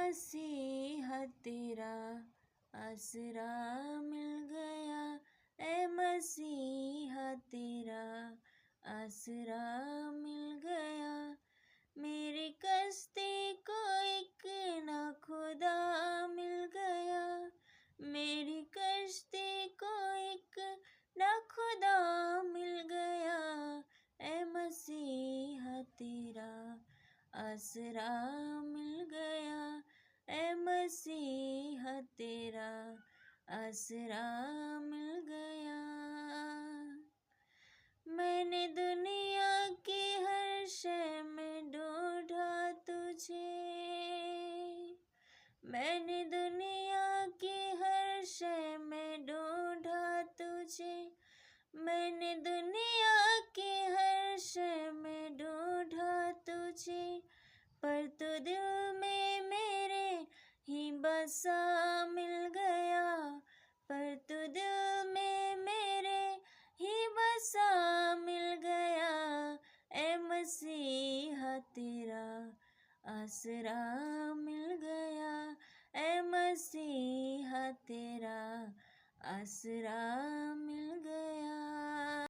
मसीहा तेरा आसरा मिल गया, ए मसीहा तेरा आसरा मिल गया। मेरी कश्ती को एक ना खुदा मिल गया, मेरी कश्ती को एक ना खुदा मिल गया, ए मसीहा तेरा आसरा मिल गया, ए मसीहा तेरा आसरा मिल गया। मैंने दुनिया की हर शय में ढूंढा तुझे, मैंने दुनिया की हर शय में ढूंढा तुझे, मैंने दुनिया की हर शय में ढूंढा तुझे, पर तू दिल में मेरे ही बसा मिल गया, पर तू दिल में मेरे ही बसा मिल गया, ए मसीहा तेरा आसरा मिल गया, ए मसीहा तेरा आसरा मिल गया।